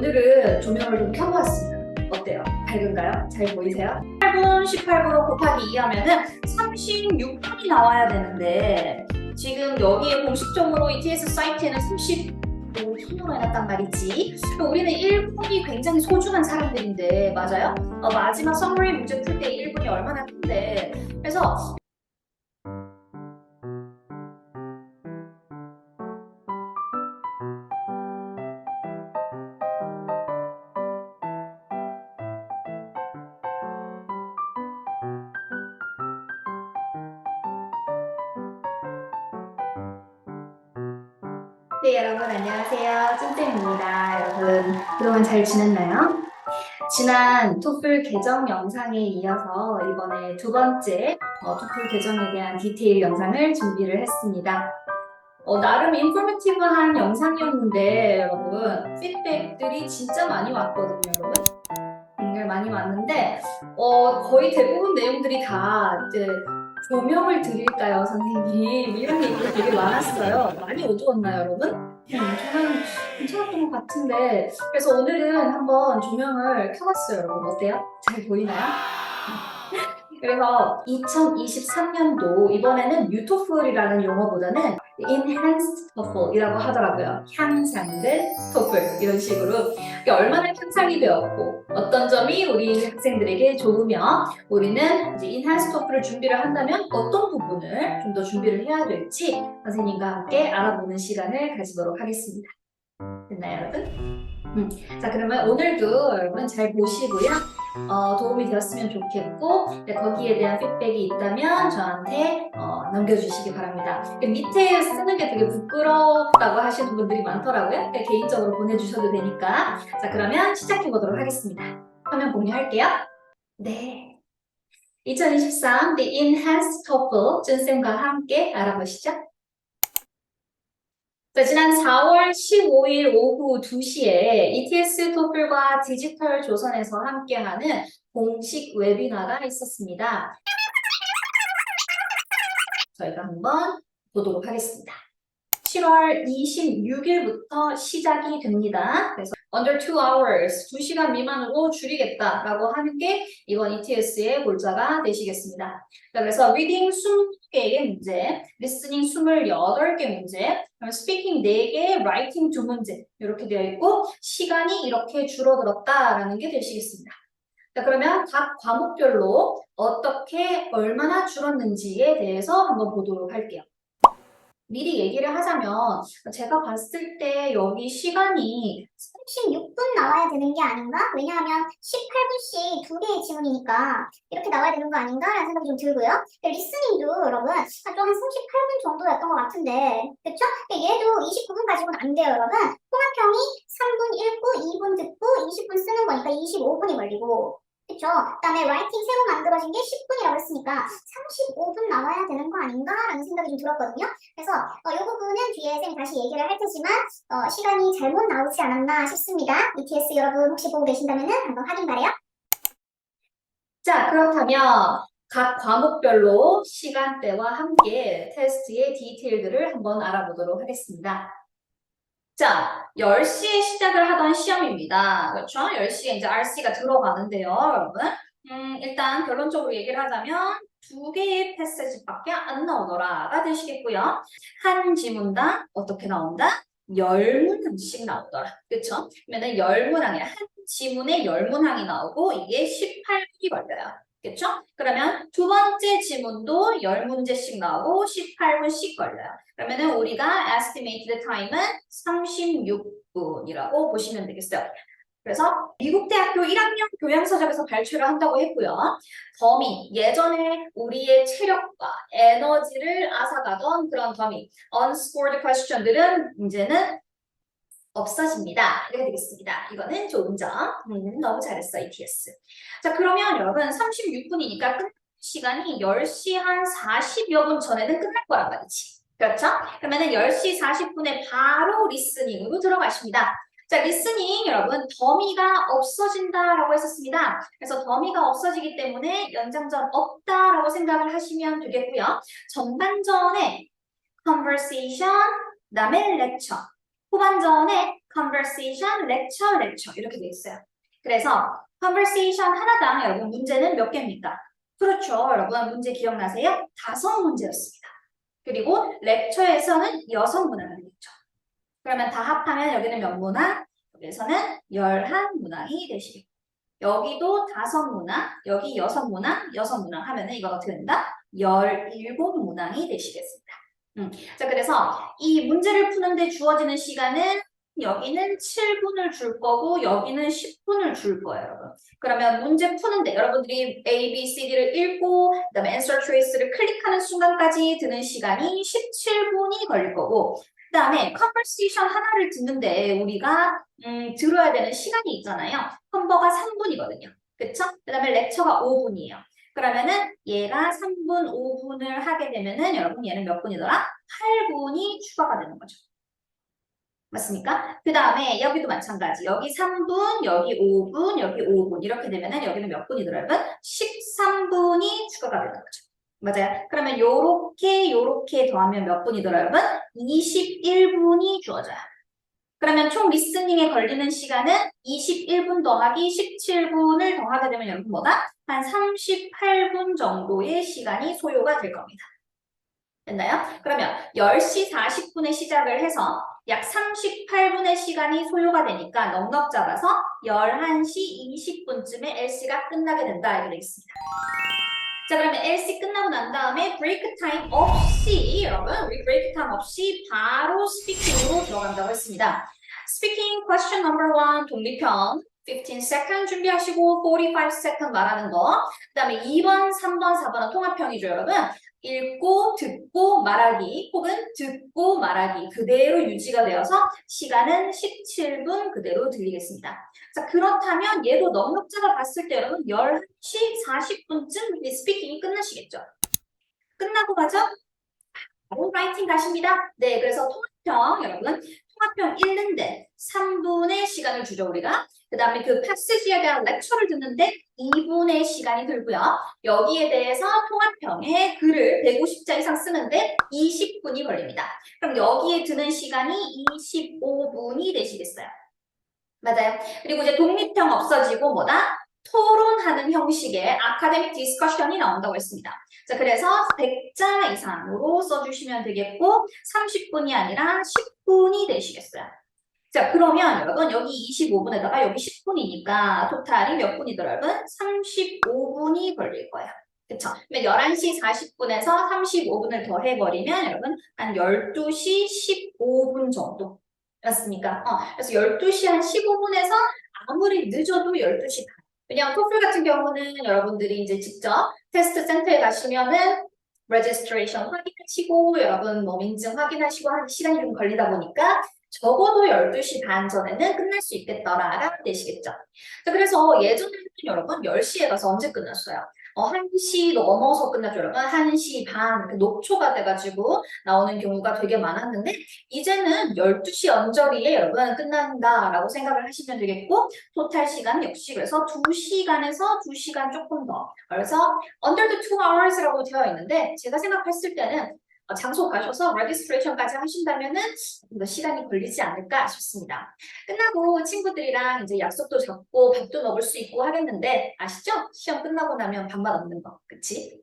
오늘은 조명을 좀 켜보았습니다. 어때요? 밝은가요? 잘 보이세요? 8분 18분으로 곱하기 2 하면은 36분이 나와야 되는데 지금 여기에 공식적으로 ETS 사이트에는 35분으로 해놨단 말이지. 우리는 1분이 굉장히 소중한 사람들인데 맞아요? 마지막 서머리 문제 풀 때 1분이 얼마나 큰데 그래서 네, 여러분 안녕하세요. 찐쌤입니다. 여러분 그동안 잘 지냈나요? 지난 토플 개정 영상에 이어서 이번에 두 번째 토플 개정에 대한 디테일 영상을 준비를 했습니다. 나름 인포메이티브한 영상이었는데 여러분 피드백들이 진짜 많이 왔거든요, 여러분. 굉장히 많이 왔는데 거의 대부분 내용들이 다 이제 조명을 드릴까요, 선생님? 이런 얘기가 되게 많았어요. 많이 어두웠나요, 여러분? 저는 괜찮았던 것 같은데 그래서 오늘은 한번 조명을 켜봤어요, 여러분. 어때요? 잘 보이나요? 그래서 2023년도 이번에는 뉴토플이라는 용어보다는 Enhanced TOEFL이라고 하더라고요. 향상된 토플 이런 식으로 얼마나 향상이 되었고 어떤 점이 우리 학생들에게 좋으며 우리는 이제 Enhanced TOEFL을 준비를 한다면 어떤 부분을 좀 더 준비를 해야 될지 선생님과 함께 알아보는 시간을 가지도록 하겠습니다. 됐나요, 여러분? 자, 그러면 오늘도 여러분 잘 보시고요. 도움이 되었으면 좋겠고 거기에 대한 피드백이 있다면 저한테 남겨주시기 바랍니다. 밑에 쓰는 게 되게 부끄럽다고 하시는 분들이 많더라고요. 개인적으로 보내주셔도 되니까. 자, 그러면 시작해 보도록 하겠습니다. 화면 공유할게요. 네. 2023 The Enhanced TOEFL 준쌤과 함께 알아보시죠. 자, 지난 4월 15일 오후 2시에 ETS 토플과 디지털 조선에서 함께하는 공식 웨비나가 있었습니다. 저희가 한번 보도록 하겠습니다. 7월 26일부터 시작이 됩니다. 그래서 under 2 hours, 2시간 미만으로 줄이겠다라고 하는 게 이번 ETS의 골자가 되시겠습니다. 그래서 reading 20개의 문제, listening 28개 문제, speaking 4개, writing 2문제 이렇게 되어 있고 시간이 이렇게 줄어들었다라는 게 되시겠습니다. 자, 그러면 각 과목별로 어떻게 얼마나 줄었는지에 대해서 한번 보도록 할게요. 미리 얘기를 하자면 제가 봤을 때 여기 시간이 36분 나와야 되는 게 아닌가? 왜냐하면 18분씩 두 개의 지문이니까 이렇게 나와야 되는 거 아닌가라는 생각이 좀 들고요. 리스닝도 여러분 한 38분 정도였던 것 같은데 그쵸? 얘도 29분 가지고는 안 돼요, 여러분. 통합형이 3분 읽고 2분 듣고 20분 쓰는 거니까 25분이 걸리고 그쵸? 그다음에 라이팅 새로 만들어진 게 10분이라고 했으니까 35분 나와야 되는 거 아닌가라는 생각이 좀 들었거든요. 그래서 이 부분은 뒤에 쌤이 다시 얘기를 할 테지만 시간이 잘못 나오지 않았나 싶습니다. ETS 여러분 혹시 보고 계신다면 한번 확인 바래요. 자, 그렇다면 각 과목별로 시간대와 함께 테스트의 디테일들을 한번 알아보도록 하겠습니다. 자, 10시에 시작을 하던 시험입니다. 그렇죠? 10시에 이제 RC가 들어가는데요, 여러분. 일단 결론적으로 얘기를 하자면 두 개의 패스지밖에 안 나오더라가 되시겠고요. 한 지문당 어떻게 나온다? 10문항씩 나오더라. 그렇죠? 그러면은 10문항에 한 지문에 10문항이 나오고 이게 18분이 걸려요. 그렇죠? 그러면 두 번째 지문도 10문제씩 나오고 18분씩 걸려요. 그러면은 우리가 estimated time은 36분이라고 보시면 되겠어요. 그래서 미국 대학교 1학년 교양서적에서 발췌를 한다고 했고요. 더미, 예전에 우리의 체력과 에너지를 앗아가던 그런 더미, unscored question들은 이제는 없어집니다. 이렇게 되겠습니다. 이거는 좋은 점. 너무 잘했어, ETS. 자, 그러면 여러분 36분이니까 끝 시간이 10시 한 40여 분 전에는 끝날 거란 말이지. 그렇죠? 그러면은 10시 40분에 바로 리스닝으로 들어가십니다. 자, 리스닝 여러분 더미가 없어진다라고 했었습니다. 그래서 더미가 없어지기 때문에 연장전 없다라고 생각을 하시면 되겠고요. 전반전에 conversation, 그다음에 lecture. 후반전에 conversation, lecture, lecture 이렇게 돼 있어요. 그래서 conversation 하나당 여러분 문제는 몇 개입니까? 그렇죠. 여러분 문제 기억나세요? 5문제였습니다. 그리고 lecture에서는 6문항을 냈죠. 그러면 다 합하면 여기는 몇 문항? 여기서는 11문항이 되시겠고 여기도 5문항, 여기 6문항, 6문항 하면은 이거 어떻게 된다? 17문항이 되시겠습니다. 자, 그래서 이 문제를 푸는데 주어지는 시간은 여기는 7분을 줄 거고 여기는 10분을 줄 거예요, 여러분. 그러면 문제 푸는데 여러분들이 A, B, C, D를 읽고 그다음에 answer choice를 클릭하는 순간까지 드는 시간이 17분이 걸릴 거고 그다음에 conversation 하나를 듣는데 우리가 들어야 되는 시간이 있잖아요. 컨버가 3분이거든요. 그쵸? 그다음에 렉처가 5분이에요. 그러면은 얘가 3분, 5분을 하게 되면은 여러분 얘는 몇 분이더라? 8분이 추가가 되는 거죠. 맞습니까? 그 다음에 여기도 마찬가지. 여기 3분, 여기 5분, 여기 5분 이렇게 되면은 여기는 몇 분이더라 여러분? 13분이 추가가 되는 거죠. 맞아요. 그러면 요렇게 더하면 몇 분이더라 여러분? 21분이 주어져요. 그러면 총 리스닝에 걸리는 시간은 21분 더하기 17분을 더하게 되면 여러분 뭐다? 한 38분 정도의 시간이 소요가 될 겁니다. 됐나요? 그러면 10시 40분에 시작을 해서 약 38분의 시간이 소요가 되니까 넉넉 잡아서 11시 20분쯤에 LC가 끝나게 된다 이렇게 되겠습니다. 자, 그러면 LC 끝나고 난 다음에 브레이크 타임 없이 여러분 우리 브레이크 타임 없이 바로 스피킹으로 들어간다고 했습니다. 스피킹 question number 1 독립편 15 second 준비하시고 45 second 말하는 거. 그 다음에 2번, 3번, 4번은 통합형이죠, 여러분. 읽고, 듣고, 말하기 혹은 듣고, 말하기 그대로 유지가 되어서 시간은 17분 그대로 들리겠습니다. 자, 그렇다면 얘도 넉넉자가 봤을 때 여러분 10시 40분쯤 스피킹이 끝나시겠죠? 끝나고 가죠? 바로 라이팅 가십니다. 네, 그래서 통합형 여러분 통합형 읽는데 3분의 시간을 주죠 우리가. 그 다음에 그 패시지에 대한 렉처를 듣는데 2분의 시간이 들고요. 여기에 대해서 통합형의 글을 150자 이상 쓰는데 20분이 걸립니다. 그럼 여기에 드는 시간이 25분이 되시겠어요. 맞아요. 그리고 이제 독립형 없어지고 뭐다? 토론하는 형식의 아카데믹 디스커션이 나온다고 했습니다. 자, 그래서 100자 이상으로 써주시면 되겠고 30분이 아니라 10분이 되시겠어요. 자, 그러면 여러분 여기 25분에다가 여기 10분이니까 토탈이 몇 분이더라 여러분? 35분이 걸릴 거예요. 그쵸? 그러면 11시 40분에서 35분을 더 해버리면 여러분 한 12시 15분 정도. 맞습니까? 그래서 12시 한 15분에서 아무리 늦어도 12시 반. 왜냐하면 토플 같은 경우는 여러분들이 이제 직접 테스트 센터에 가시면은 registration 확인하시고 여러분 뭐 민증 확인하시고 하는 시간이 좀 걸리다 보니까 적어도 12시 반 전에는 끝날 수 있겠더라가 되시겠죠. 자, 그래서 예전에는 여러분 10시에 가서 언제 끝났어요? 1시 넘어서 끝났죠, 여러분. 1시 반, 녹초가 돼가지고 나오는 경우가 되게 많았는데, 이제는 12시 언저리에 여러분 끝난다라고 생각을 하시면 되겠고, 토탈 시간 역시 그래서 2시간에서 2시간 조금 더. 그래서 under the 2 hours라고 되어 있는데, 제가 생각했을 때는 장소 가셔서 레지스트레이션까지 하신다면은 더 시간이 걸리지 않을까 싶습니다. 끝나고 친구들이랑 이제 약속도 잡고 밥도 먹을 수 있고 하겠는데 아시죠? 시험 끝나고 나면 밥맛 없는 거, 그치?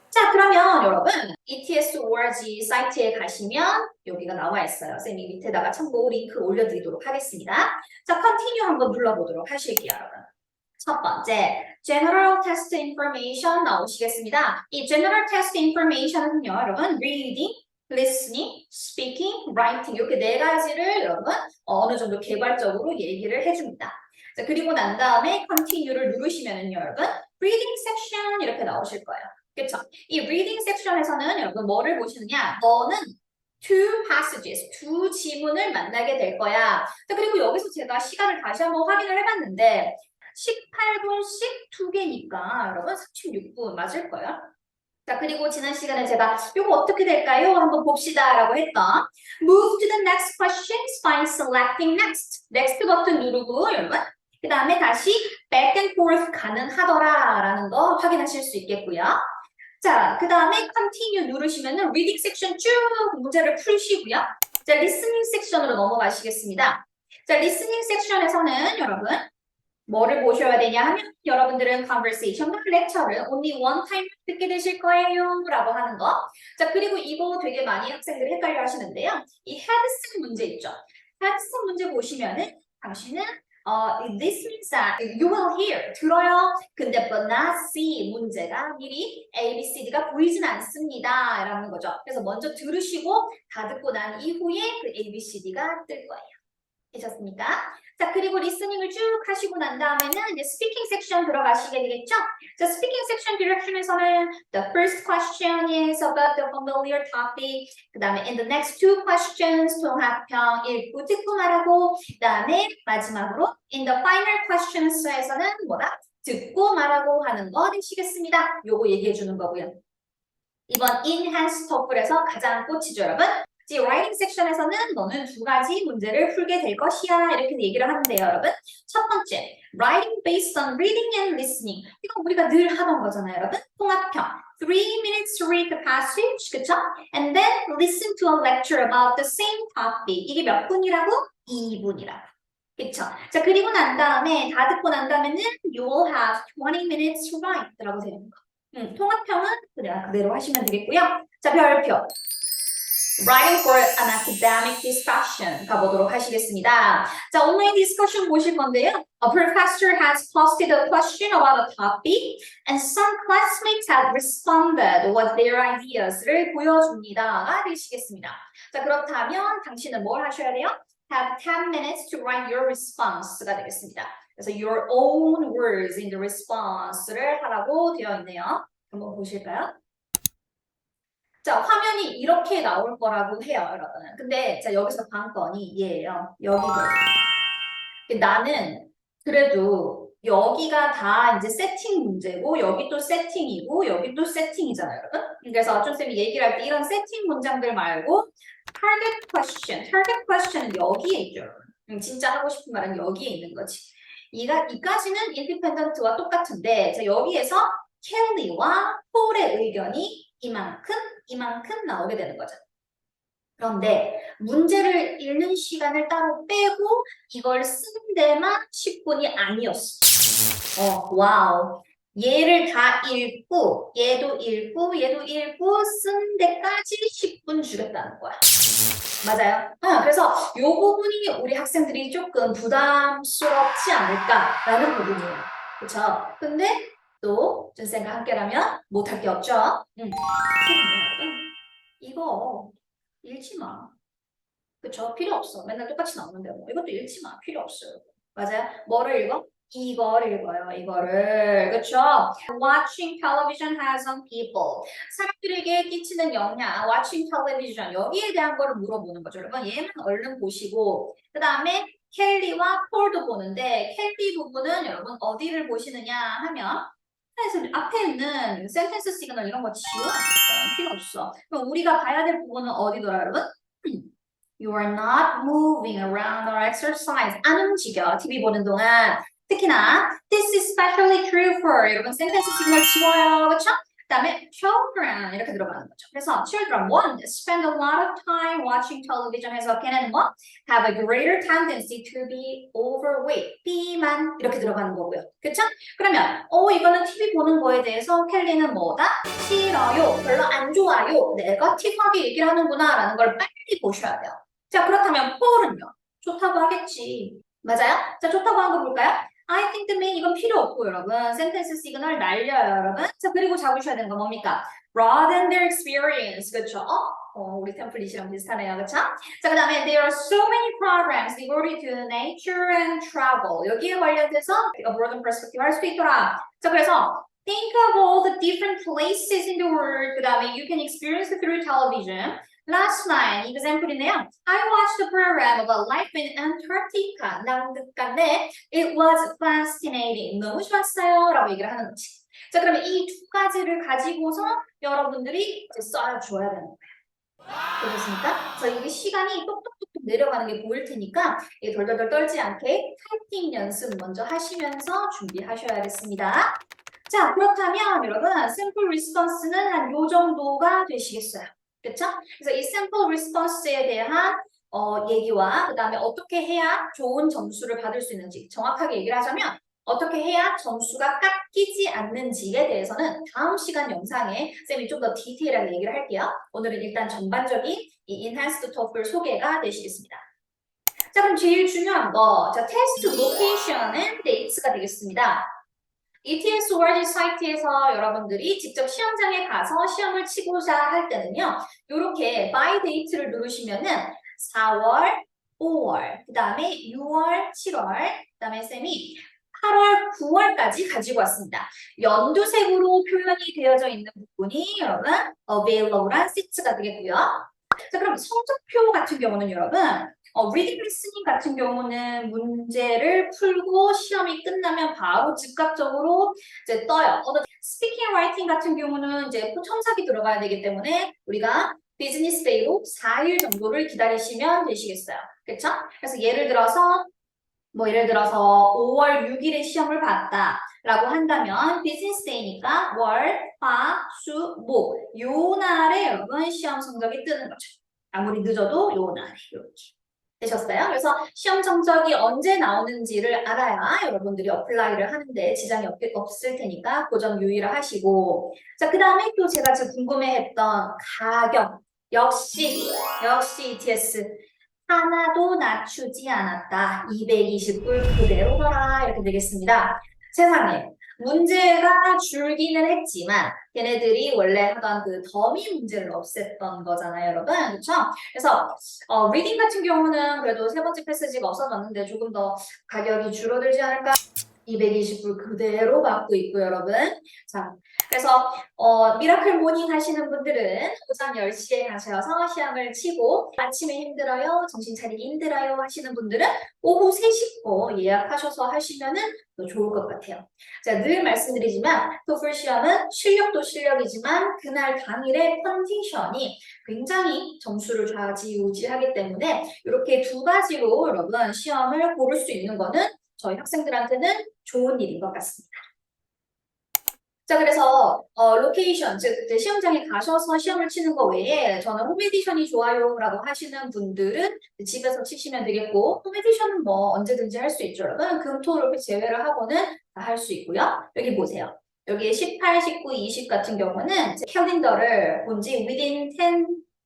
자, 그러면 여러분 ETS-org 사이트에 가시면 여기가 나와 있어요. 쌤이 밑에다가 참고 링크 올려드리도록 하겠습니다. 자, continue 한번 눌러보도록 하실게요, 여러분. 첫 번째, General Test Information 나오시겠습니다. 이 General Test Information은요, 여러분, Reading, Listening, Speaking, Writing 이렇게 4가지를 여러분 어느 정도 개괄적으로 얘기를 해줍니다. 자, 그리고 난 다음에 Continue를 누르시면은요, 여러분, Reading Section 이렇게 나오실 거예요. 그렇죠? 이 Reading Section에서는 여러분 뭐를 보시느냐? 너는 two passages, 2 지문을 만나게 될 거야. 자, 그리고 여기서 제가 시간을 다시 한번 확인을 해봤는데 18분씩 2개니까 여러분 36분 맞을 거예요. 자, 그리고 지난 시간에 제가 이거 어떻게 될까요? 한번 봅시다 라고 했던 Move to the next questions by selecting next. next 버튼 누르고 여러분 그 다음에 다시 back and forth 가능하더라 라는 거 확인하실 수 있겠고요. 자, 그 다음에 continue 누르시면은 reading section 쭉 문제를 풀시고요. 자, listening section으로 넘어가시겠습니다. 자, 리스닝 섹션에서는 여러분 뭐를 보셔야 되냐 하면 여러분들은 conversation과 lecture를 only one time 듣게 되실 거예요 라고 하는 거. 자, 그리고 이거 되게 많이 학생들이 헷갈려 하시는데요. 이 헤드슨 문제 있죠. 헤드슨 문제 보시면은 당신은 this means that you will hear 들어요. 근데 but not see 문제가 미리 A, B, C, D가 보이진 않습니다 라는 거죠. 그래서 먼저 들으시고 다 듣고 난 이후에 그 A, B, C, D가 뜰 거예요. 되셨습니까? 자, 그리고 리스닝을 쭉 하시고 난 다음에는 이제 스피킹 섹션 들어가시게 되겠죠? 자, 스피킹 섹션 디렉션에서는 the first question is about the familiar topic. 그 다음에 in the next two questions 통합형 읽고 듣고 말하고 그 다음에 마지막으로 in the final questions에서는 뭐다? 듣고 말하고 하는 거 되시겠습니다. 요거 얘기해 주는 거고요. 이번 enhanced TOEFL에서 가장 꽂히죠, 여러분? 이 writing 섹션에서는 너는 두 가지 문제를 풀게 될 것이야 이렇게 얘기를 하는데요, 여러분. 첫 번째, writing based on reading and listening. 이거 우리가 늘 하던 거잖아요, 여러분. 통합형. 3 minutes to read the passage, 그쵸? And then listen to a lecture about the same topic. 이게 몇 분이라고? 2분이라고. 그쵸? 자, 그리고 난 다음에 다 듣고 난 다음에는 you will have 20 minutes to write 라고 되는 거. 통합형은 그냥 그대로 하시면 되겠고요. 자, 별표. Writing for an academic discussion 가보도록 하시겠습니다. 자, 온라인 디스커션 보실 건데요. A professor has posted a question about a topic and some classmates have responded with their ideas를 보여줍니다가 되시겠습니다. 자, 그렇다면 당신은 뭘 하셔야 돼요? Have 10 minutes to write your response가 되겠습니다. 그래서 your own words in the response를 하라고 되어 있네요. 한번 보실까요? 자, 화면이 이렇게 나올 거라고 해요, 여러분. 근데 자, 여기서 관건이 얘예요. 여기가. 나는 그래도 여기가 다 이제 세팅 문제고 여기 또 세팅이고 여기 또 세팅이잖아요, 여러분. 그래서 좀 쌤이 얘기를 할 때 이런 세팅 문장들 말고 target question은 여기에 있죠, 여러분. 진짜 하고 싶은 말은 여기에 있는 거지. 이까지는 independent와 똑같은데 자, 여기에서 켈리와 폴의 의견이 이만큼 나오게 되는 거죠. 그런데 문제를 읽는 시간을 따로 빼고 이걸 쓰는 데만 10분이 아니었어. 와우. 얘를 다 읽고 얘도 읽고 쓰는 데까지 10분 주겠다는 거야. 맞아요. 그래서 이 부분이 우리 학생들이 조금 부담스럽지 않을까라는 부분이에요. 그렇죠? 근데 또 전생과 함께라면 못할 게 없죠. 이거 읽지 마. 그쵸? 필요 없어. 맨날 똑같이 나오는데 뭐 이것도 읽지 마. 필요 없어요. 맞아요? 뭐를 읽어? 이거를 읽어요. 이거를. 그쵸? Watching television has on people. 사람들에게 끼치는 영향. Watching television. 여기에 대한 거를 물어보는 거죠. 여러분 얘는 얼른 보시고 그 다음에 켈리와 폴도 보는데 켈리 부분은 여러분 어디를 보시느냐 하면 그래서 앞에 있는 센텐스 시그널 이런 거 지워놨어요. 필요 없어. 그럼 우리가 봐야 될 부분은 어디더라, 여러분? You are not moving around or exercise. 안 움직여. TV 보는 동안. 특히나 This is especially true for 여러분 센텐스 시그널 지워요. 그렇죠? 그다음에 children 이렇게 들어가는 거죠. 그래서 children one spend a lot of time watching television 해서 걔네는 뭐 have a greater tendency to be overweight. 비만 이렇게 들어가는 거고요. 그렇죠? 그러면 이거는 TV 보는 거에 대해서 켈리는 뭐다? 싫어요. 별로 안 좋아요. 네거티브하게 얘기를 하는구나라는 걸 빨리 보셔야 돼요. 자, 그렇다면 폴은요? 좋다고 하겠지. 맞아요? 자, 좋다고 한 거 볼까요? I think the main 이건 필요 없고 여러분 센텐스 시그널 날려요 여러분. 자, 그리고 잡으셔야 되는 거 뭡니까? Broaden their experience. 그렇죠? 우리 템플릿이랑 비슷하네요. 그렇죠? 자, 그 다음에 there are so many programs devoted to nature and travel. 여기에 관련돼서 a broaden perspective 할 수도 있더라. 자, 그래서 think of all the different places in the world. 그 다음에 you can experience it through television. Last line, example이네요. I watched the program about life in Antarctica. 남극간데 it was fascinating. 너무 좋았어요. 라고 얘기를 하는 거지. 자, 그러면 이 두 가지를 가지고서 여러분들이 써줘야 되는 거예요. 그렇습니까? 그래서 이게 시간이 똑똑똑똑 내려가는 게 보일 테니까 덜덜덜 떨지 않게 타이핑 연습 먼저 하시면서 준비하셔야겠습니다. 자, 그렇다면 여러분, simple response는 한 요 정도가 되시겠어요. 그렇죠? 그래서 이 simple response에 대한 얘기와 그 다음에 어떻게 해야 좋은 점수를 받을 수 있는지 정확하게 얘기를 하자면 어떻게 해야 점수가 깎이지 않는지에 대해서는 다음 시간 영상에 쌤이 좀 더 디테일하게 얘기를 할게요. 오늘은 일단 전반적인 이 Enhanced TOEFL 소개가 되시겠습니다. 자, 그럼 제일 중요한 거, 자, 테스트 로케이션 앤 데이트가 되겠습니다. ETS 월드 사이트에서 여러분들이 직접 시험장에 가서 시험을 치고자 할 때는요, 이렇게 by date를 누르시면은 4월, 5월, 그 다음에 6월, 7월, 그 다음에 쌤이 8월, 9월까지 가지고 왔습니다. 연두색으로 표현이 되어져 있는 부분이 여러분 available한 시트가 되겠고요. 자, 그럼 성적표 같은 경우는 여러분 리딩 리스닝 같은 경우는 문제를 풀고 시험이 끝나면 바로 즉각적으로 이제 떠요. 스피킹 라이팅 같은 경우는 이제 첨삭이 들어가야 되기 때문에 우리가 비즈니스 데이로 4일 정도를 기다리시면 되시겠어요. 그렇죠? 그래서 예를 들어서 5월 6일에 시험을 봤다라고 한다면 비즈니스 데이니까 월, 화, 수, 목 요 날에 여러분 시험 성적이 뜨는 거죠. 아무리 늦어도 요 날에 이렇게. 되셨어요? 그래서 시험 성적이 언제 나오는지를 알아야 여러분들이 어플라이를 하는데 지장이 없을 테니까 그 점 유의를 하시고 자, 그 다음에 또 제가 지금 궁금해했던 가격 역시 ETS 하나도 낮추지 않았다. 220불 그대로더라. 이렇게 되겠습니다. 세상에 문제가 줄기는 했지만 걔네들이 원래 하던 그 더미 문제를 없앴던 거잖아요, 여러분. 그렇죠? 그래서 리딩 같은 경우는 그래도 세 번째 패스지가 없어졌는데 조금 더 가격이 줄어들지 않을까? 220불 그대로 받고 있고 여러분. 자, 그래서 미라클 모닝 하시는 분들은 오전 10시에 가셔서 시험을 치고 아침에 힘들어요, 정신 차리기 힘들어요 하시는 분들은 오후 3시 거 예약하셔서 하시면은 더 좋을 것 같아요. 제가 늘 말씀드리지만 토플 시험은 실력도 실력이지만 그날 당일의 컨디션이 굉장히 점수를 좌지우지하기 때문에 이렇게 두 가지로 여러분 시험을 고를 수 있는 거는 저희 학생들한테는 좋은 일인 것 같습니다. 자, 그래서 로케이션, 즉 시험장에 가셔서 시험을 치는 거 외에 저는 홈 에디션이 좋아요라고 하시는 분들은 집에서 치시면 되겠고 홈 에디션은 뭐 언제든지 할 수 있죠. 여러분 금토를 제외를 하고는 다 할 수 있고요. 여기 보세요. 여기 18, 19, 20 같은 경우는 캘린더를 본지 within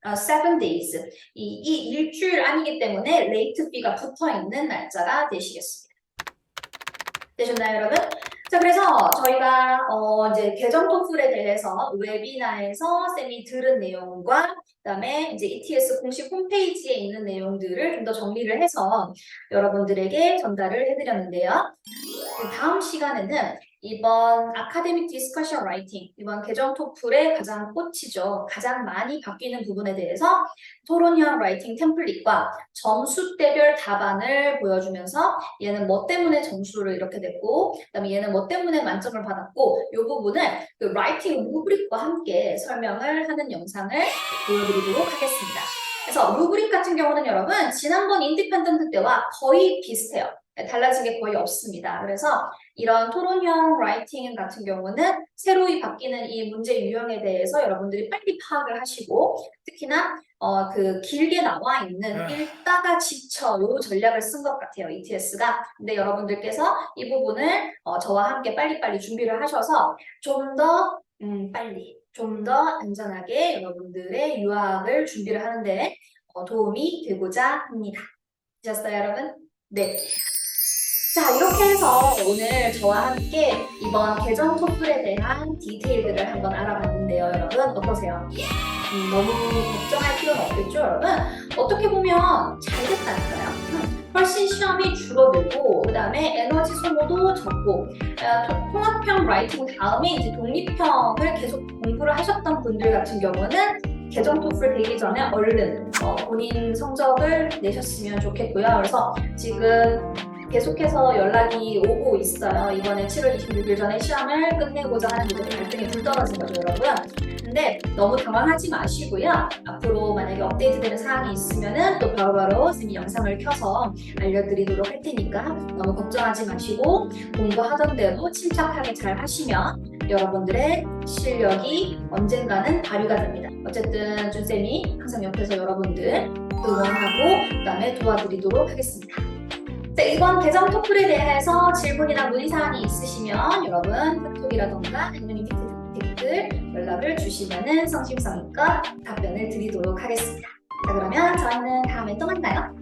7 days 이 일주일 아니기 때문에 레이트 피가 붙어 있는 날짜가 되시겠습니다. 되셨나요, 여러분? 자, 그래서 저희가 이제 계정 토플에 대해서 웨비나에서 쌤이 들은 내용과 그다음에 이제 ETS 공식 홈페이지에 있는 내용들을 좀 더 정리를 해서 여러분들에게 전달을 해드렸는데요. 다음 시간에는 이번 아카데믹 디스커션 라이팅, 이번 계정 토플의 가장 꽃이죠. 가장 많이 바뀌는 부분에 대해서 토론형 라이팅 템플릿과 점수대별 답안을 보여주면서 얘는 뭐 때문에 점수를 이렇게 냈고 그다음에 얘는 뭐 때문에 만점을 받았고 이 부분을 그 라이팅 루브릭과 함께 설명을 하는 영상을 보여드리도록 하겠습니다. 그래서 루브릭 같은 경우는 여러분 지난번 인디펜던트 때와 거의 비슷해요. 달라진 게 거의 없습니다. 그래서 이런 토론형 라이팅 같은 경우는 새로이 바뀌는 이 문제 유형에 대해서 여러분들이 빨리 파악을 하시고 특히나 그 길게 나와 있는 읽다가 지쳐 요 전략을 쓴 것 같아요. ETS가. 근데 여러분들께서 이 부분을 저와 함께 빨리빨리 준비를 하셔서 좀 더 빨리 좀 더 안전하게 여러분들의 유학을 준비를 하는데 도움이 되고자 합니다. 되셨어요, 여러분? 네. 자, 이렇게 해서 오늘 저와 함께 이번 계정 토플에 대한 디테일들을 한번 알아봤는데요, 여러분 어떠세요? 너무 걱정할 필요는 없겠죠, 여러분? 어떻게 보면 잘 됐다니까요. 훨씬 시험이 줄어들고 그 다음에 에너지 소모도 적고 통합형 라이팅 다음에 이제 독립형을 계속 공부를 하셨던 분들 같은 경우는 계정 토플 되기 전에 얼른 본인 성적을 내셨으면 좋겠고요. 그래서 지금 계속해서 연락이 오고 있어요. 이번에 7월 26일 전에 시험을 끝내고자 하는 이제 갈등이 불떨어진 거죠, 여러분. 근데 너무 당황하지 마시고요. 앞으로 만약에 업데이트되는 사항이 있으면은 또 바로바로 쌤이 영상을 켜서 알려드리도록 할 테니까 너무 걱정하지 마시고 공부하던 대로 침착하게 잘 하시면 여러분들의 실력이 언젠가는 발휘가 됩니다. 어쨌든 준쌤이 항상 옆에서 여러분들 응원하고 그다음에 도와드리도록 하겠습니다. 자, 이번 개정 토플에 대해서 질문이나 문의사항이 있으시면 여러분 카톡이라던가 아니면 이미트 댓글 연락을 주시면은 성심성의껏 답변을 드리도록 하겠습니다. 자, 그러면 저희는 다음에 또 만나요.